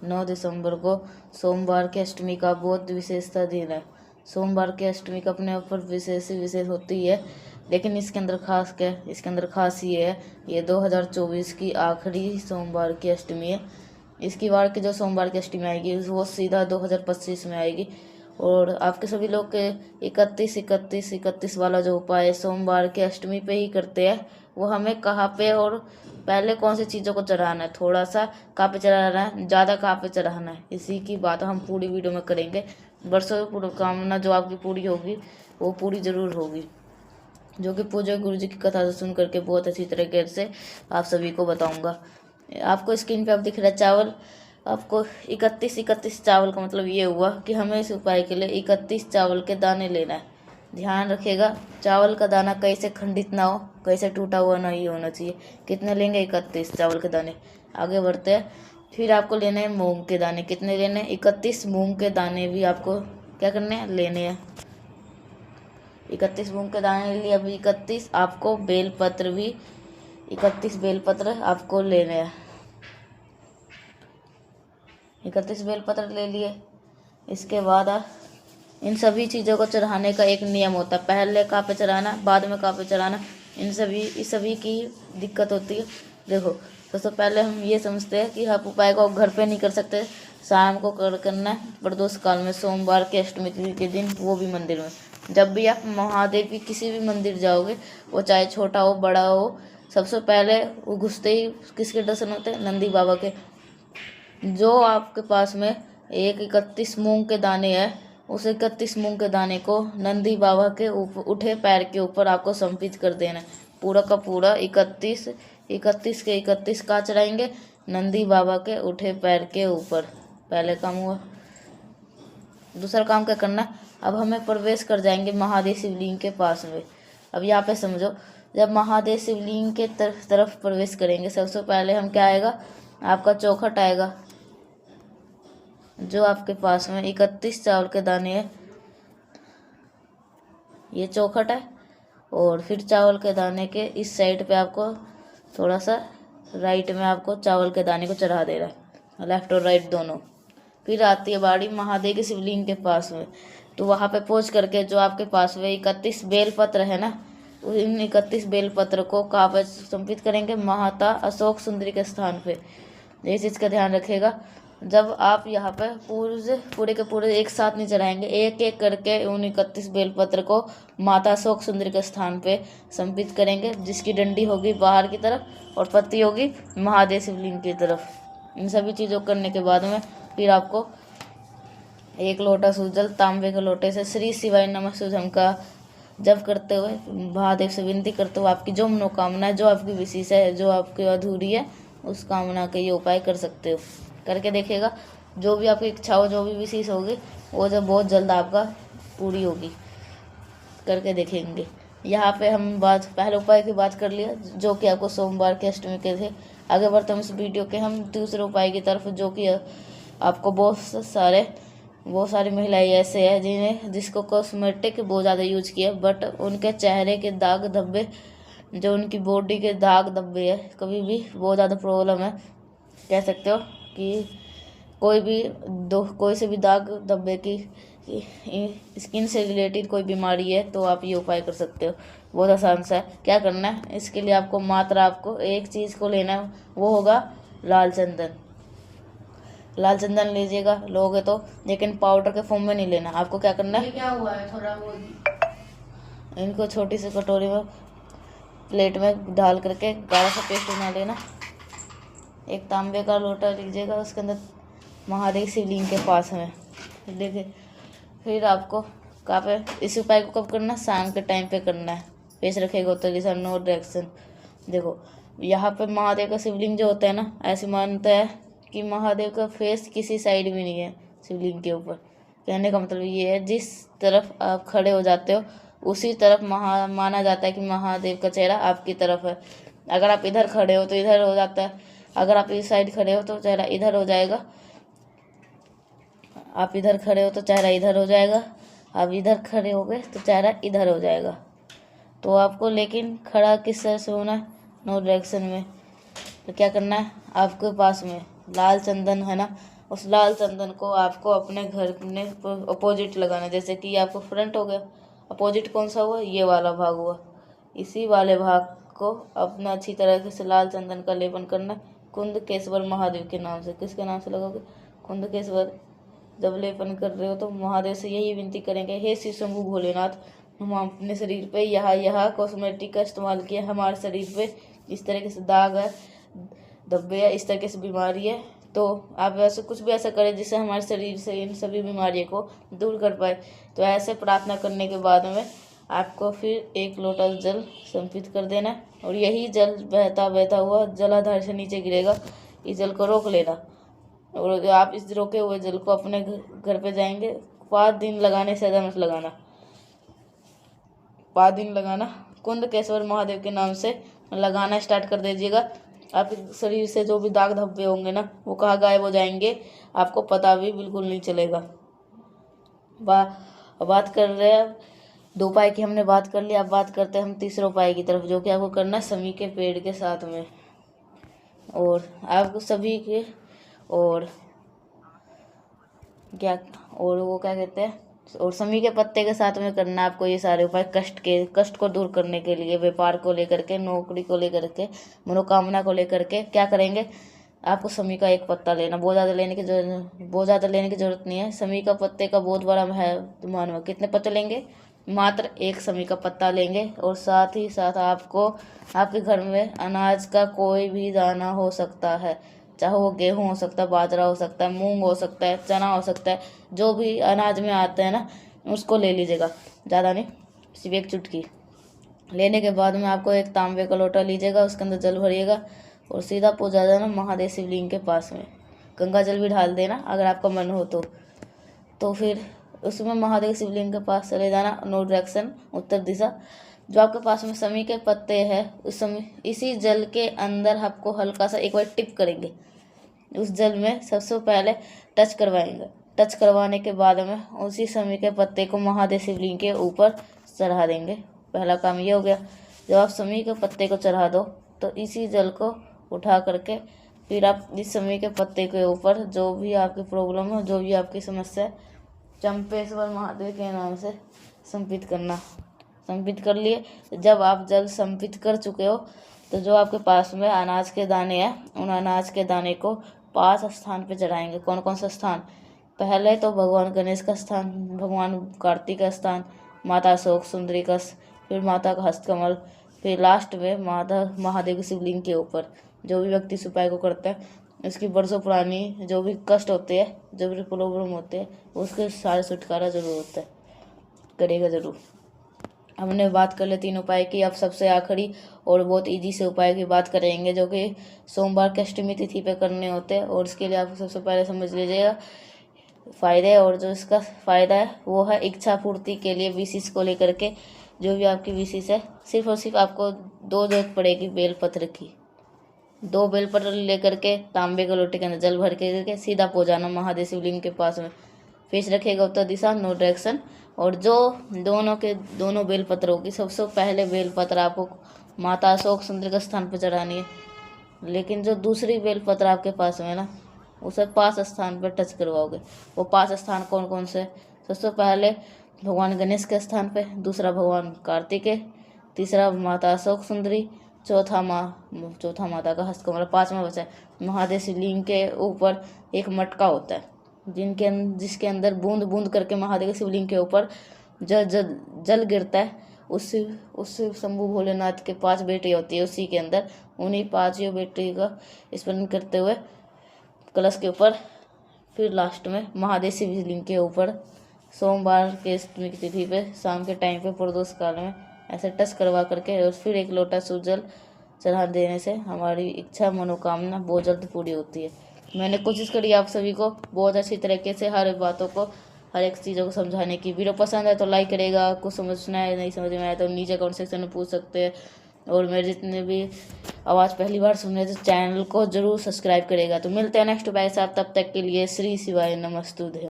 9 दिसंबर को सोमवार की अष्टमी का बहुत विशेषता दिन है। सोमवार की अष्टमी का अपने ऊपर विशेष होती है, लेकिन इसके अंदर खास क्या है? इसके अंदर खास ये है, ये 2024 की आखिरी सोमवार की अष्टमी है। इसकी बार की जो सोमवार की अष्टमी आएगी वो सीधा 2025 में आएगी। और आपके सभी लोग के 31 वाला जो उपाय सोमवार की अष्टमी पे ही करते हैं, वो हमें कहाँ पे और पहले कौन सी चीज़ों को चढ़ाना है, थोड़ा सा कहाँ पे चढ़ाना है, ज़्यादा कहाँ पे चढ़ाना है, इसी की बात हम पूरी वीडियो में करेंगे। वर्षों की कामना जो आपकी पूरी होगी वो पूरी ज़रूर होगी, जो कि पूज्य गुरु जी की कथा से सुन करके बहुत अच्छी तरीके से आप सभी को बताऊंगा। आपको स्क्रीन पे अब दिख रहा है चावल, आपको 31 चावल का मतलब ये हुआ कि हमें इस उपाय के लिए 31 चावल के दाने लेना है। ध्यान रखिएगा, चावल का दाना कहीं से खंडित ना हो, कहीं से टूटा हुआ नहीं होना चाहिए। कितने लेंगे? 31 चावल के दाने। आगे बढ़ते हैं। फिर आपको लेने हैं मूंग के दाने। कितने लेने हैं? 31 मूंग के दाने भी आपको क्या करने हैं? लेने हैं। 31 मूंग के दाने ले लिए। अब 31 आपको बेलपत्र भी 31 बेलपत्र आपको लेने हैं। 31 बेलपत्र ले लिए। इसके बाद इन सभी चीज़ों को चढ़ाने का एक नियम होता है, पहले कहाँ पे चढ़ाना, बाद में कहाँ पे चढ़ाना। इस सभी की दिक्कत होती है। देखो, सबसे पहले हम ये समझते हैं कि आप उपाय को घर पे नहीं कर सकते, शाम को करना है, प्रदोष काल में, सोमवार के अष्टमी तिथि के दिन, वो भी मंदिर में। जब भी आप महादेव की किसी भी मंदिर जाओगे, वो चाहे छोटा हो बड़ा हो, सबसे पहले वो घुसते ही किसके दर्शन होते हैं? नंदी बाबा के। जो आपके पास में 31 मूंग के दाने हैं, उस 31 मूंग के दाने को नंदी बाबा के उठे पैर के ऊपर आपको समर्पित कर देना है। पूरा का पूरा 31 के 31 का चढ़ाएंगे नंदी बाबा के उठे पैर के ऊपर। पहले काम हुआ। दूसरा काम क्या करना? अब हमें प्रवेश कर जाएंगे महादेव शिवलिंग के पास में। अब यहाँ पे समझो, जब महादेव शिवलिंग के तरफ प्रवेश करेंगे, सबसे पहले हम क्या आएगा? आपका चौखट आएगा। जो आपके पास में 31 चावल के दाने हैं, ये चौखट है। और फिर चावल के दाने के इस साइड पे आपको थोड़ा सा राइट में आपको चावल के दाने को चढ़ा दे रहा है, लेफ्ट और राइट दोनों। फिर आती है बाड़ी महादेव के शिवलिंग के पास में, तो वहाँ पे पहुँच करके जो आपके पास में 31 बेलपत्र है ना, इन 31 बेलपत्र को कहाँ पर समर्पित करेंगे? माता अशोक सुंदरी के स्थान पे। इस चीज़ का ध्यान रखिएगा। जब आप यहाँ पे पूरे के पूरे एक साथ नहीं चढ़ाएंगे, एक एक करके उन 31 बेलपत्र को माता अशोक सुंदरी के स्थान पे समर्पित करेंगे, जिसकी डंडी होगी बाहर की तरफ और पत्ती होगी महादेव शिवलिंग की तरफ। इन सभी चीज़ों करने के बाद में फिर आपको एक लोटा शुद्ध जल तांबे के लोटे से श्री शिवाय नमः शुद्धम का जप करते हुए महादेव से विनती करते हुए आपकी जो मनोकामना है, जो आपकी विशेष है, जो आपकी अधूरी है, उस कामना के ये उपाय कर सकते हो। करके देखिएगा, जो भी आपकी इच्छा हो, जो भी विशेष होगी, वो जब बहुत जल्द आपका पूरी होगी। करके देखेंगे। यहाँ पे हम पहले उपाय की बात कर लिया, जो कि आपको सोमवार के अष्टमी के थे। आगे बढ़ते हम इस वीडियो के हम दूसरे उपाय की तरफ, जो कि आपको बहुत सारी महिलाएं ऐसे हैं जिसको कॉस्मेटिक बहुत ज़्यादा यूज किया, बट उनके चेहरे के दाग धब्बे, जो उनकी बॉडी के दाग धब्बे है, कभी भी बहुत ज़्यादा प्रॉब्लम है, कह सकते हो कि कोई से भी दाग धब्बे की स्किन से रिलेटेड कोई बीमारी है, तो आप ये उपाय कर सकते हो। बहुत आसान सा है। क्या करना है? इसके लिए आपको एक चीज़ को लेना है, वो होगा लाल चंदन। लाल चंदन लीजिएगा, लोगे तो, लेकिन पाउडर के फॉर्म में नहीं लेना। आपको क्या करना है? क्या हुआ है? थोड़ा बहुत इनको छोटी सी कटोरी में, प्लेट में डाल करके गाढ़ा सा पेस्ट बना लेना। एक तांबे का लोटा लीजिएगा, उसके अंदर महादेव शिवलिंग के पास में देखिए। फिर आपको कहाँ पे इस उपाय को कब करना? शाम के टाइम पे करना है। फेस रखेगा तो जैसा नो डायरेक्शन। देखो, यहाँ पे महादेव का शिवलिंग जो होता है ना, ऐसे मानता है कि महादेव का फेस किसी साइड में नहीं है शिवलिंग के ऊपर। कहने का मतलब ये है, जिस तरफ आप खड़े हो जाते हो उसी तरफ माना जाता है कि महादेव का चेहरा आपकी तरफ है। अगर आप इधर खड़े हो तो इधर हो जाता है, अगर आप इस साइड खड़े हो तो चेहरा इधर हो जाएगा, आप इधर खड़े हो तो चेहरा इधर हो जाएगा, आप इधर खड़े हो गए तो चेहरा इधर हो जाएगा। तो आपको लेकिन खड़ा किस तरह से होना है? नो डायरेक्शन में। तो क्या करना है? आपके पास में लाल चंदन है ना, उस लाल चंदन को आपको अपने घर में अपोजिट लगाना। जैसे कि आपको फ्रंट हो गया, अपोजिट कौन सा हुआ, ये वाला भाग हुआ, इसी वाले भाग को अपना अच्छी तरह से लाल चंदन का लेपन करना कुंदकेश्वर महादेव के नाम से। किसके नाम से लगाओगे, कुंदकेश्वर। जब लेपन कर रहे हो तो महादेव से यही विनती करेंगे, हे श्री शंभु भोलेनाथ, हम अपने शरीर पे यह कॉस्मेटिक का इस्तेमाल किया, हमारे शरीर पे इस तरीके से दाग है, धब्बे है, इस तरीके से बीमारी है, तो आप वैसे कुछ भी ऐसा करें जिससे हमारे शरीर से इन सभी बीमारियों को दूर कर पाए। तो ऐसे प्रार्थना करने के बाद में आपको फिर 1 लोटा जल समर्पित कर देना है, और यही जल बहता बहता हुआ जलाधार से नीचे गिरेगा। इस जल को रोक लेना, और आप इस रोके हुए जल को अपने घर पे जाएंगे। 5 दिन लगाने से ज़्यादा मत लगाना, 5 दिन लगाना। कुंदकेश्वर महादेव के नाम से लगाना स्टार्ट कर दीजिएगा। आपके शरीर से जो भी दाग धब्बे होंगे ना, वो कहाँ गायब हो जाएंगे, आपको पता भी बिल्कुल नहीं चलेगा। बात कर रहे हैं 2 उपाय की, हमने बात कर ली। अब बात करते हैं हम तीसरे उपाय की तरफ, जो कि आपको करना है समी के पेड़ के साथ में, और आपको सभी के और क्या, और वो क्या कहते हैं, और समी के पत्ते के साथ में करना है आपको ये सारे उपाय। कष्ट को दूर करने के लिए, व्यापार को लेकर के, नौकरी को लेकर के, मनोकामना को लेकर के क्या करेंगे, आपको समी का 1 पत्ता लेना। बहुत ज़्यादा लेने की जरूरत नहीं है। समी का पत्ते का बहुत बड़ा महत्व। कितने पत्ते लेंगे, मात्र 1 समी का पत्ता लेंगे, और साथ ही साथ आपको आपके घर में अनाज का कोई भी दाना हो सकता है, चाहे वो गेहूँ हो सकता है, बाजरा हो सकता है, मूंग हो सकता है, चना हो सकता है, जो भी अनाज में आते हैं ना, उसको ले लीजिएगा, ज़्यादा नहीं, सिर्फ 1 चुटकी। लेने के बाद में आपको 1 तांबे का लोटा लीजिएगा, उसके अंदर जल भरिएगा, और सीधा पहुँचा जाना महादेव शिवलिंग के पास में। गंगा जल भी डाल देना अगर आपका मन हो तो फिर उसमें महादेव शिवलिंग के पास चले जाना, नो डायरेक्शन, उत्तर दिशा। जो आपके पास में समी के पत्ते हैं, उस समय इसी जल के अंदर आपको हल्का सा एक बार टिप करेंगे, उस जल में सबसे पहले टच करवाएंगे। टच करवाने के बाद में उसी समी के पत्ते को महादेव शिवलिंग के ऊपर चढ़ा देंगे। पहला काम ये हो गया। जब आप समी के पत्ते को चढ़ा दो तो इसी जल को उठा करके फिर आप इस समी के पत्ते के ऊपर जो भी आपकी प्रॉब्लम हो, जो भी आपकी समस्या है, चंपेश्वर महादेव के नाम से समर्पित करना। समर्पित कर लिए। जब आप जल समर्पित कर चुके हो तो जो आपके पास में अनाज के दाने हैं, उन अनाज के दाने को 5 स्थान पे चढ़ाएंगे। कौन कौन सा स्थान, पहले तो भगवान गणेश का स्थान, भगवान कार्तिक का स्थान, माता अशोक सुंदरी का, फिर माता का हस्तकमल, फिर लास्ट में महादेव के शिवलिंग के ऊपर। जो भी व्यक्ति इस उपाय को करता है, उसकी बरसों पुरानी जो भी कष्ट होते हैं, जो भी प्रॉब्लम होते हैं, उसके सारे छुटकारा जरूर होता है, करेगा जरूर। हमने बात कर ले 3 उपाय की। अब सबसे आखिरी और बहुत इजी से उपाय की बात करेंगे, जो कि सोमवार की अष्टमी तिथि पे करने होते हैं, और इसके लिए आप सबसे पहले समझ लीजिएगा फ़ायदे। और जो इसका फ़ायदा है वो है इच्छा पूर्ति के लिए, विशेष को लेकर के। जो भी आपकी विशेष है, सिर्फ और सिर्फ आपको 2 जरूरत पड़ेगी बेलपत्र की। 2 बेलपत्र लेकर के तांबे के लोटे के अंदर जल भर के सीधा पहुँच जाना महादेव शिवलिंग के पास में। फेस रखेगा उत्तर दिशा, नो डायरेक्शन। और जो दोनों बेलपत्रों की सबसे पहले बेलपत्र आपको माता अशोक सुंदरी के स्थान पर चढ़ानी है, लेकिन जो दूसरी बेलपत्र आपके पास में ना, उसे 5 स्थान पर टच करवाओगे। वो 5 स्थान कौन कौन से, सबसे पहले भगवान गणेश के स्थान पे, दूसरा भगवान कार्तिकेय, तीसरा माता अशोक सुंदरी, चौथा माता का हस्तकमल, 5वां बचा महादेव शिवलिंग के ऊपर एक मटका होता है, जिसके अंदर बूंद बूंद करके महादेव शिवलिंग के ऊपर जल गिरता है। उससे शंभु भोलेनाथ के 5 बेटी होती है, उसी के अंदर उन्हीं 5 बेटी का स्मरण करते हुए कलश के ऊपर, फिर लास्ट में महादेव शिवलिंग के ऊपर सोमवार के अष्टमी की तिथि पे शाम के टाइम पे प्रदोष काल में ऐसे टच करवा करके, और फिर 1 लोटा शुद्ध जल चढ़ा देने से हमारी इच्छा मनोकामना बहुत जल्द पूरी होती है। मैंने कोशिश करी आप सभी को बहुत अच्छी तरीके से हर बातों को, हर एक चीज़ों को समझाने की। वीडियो पसंद है तो लाइक करेगा, कुछ समझना है नहीं समझ में आया तो नीचे कमेंट सेक्शन में पूछ सकते हैं। और मेरे जितने भी आवाज़ पहली बार सुन रहे तो चैनल को जरूर सब्सक्राइब करेगा। तो मिलते हैं नेक्स्ट बाय साहब, तब तक के लिए श्री शिवाय नमस्तुभ्यं।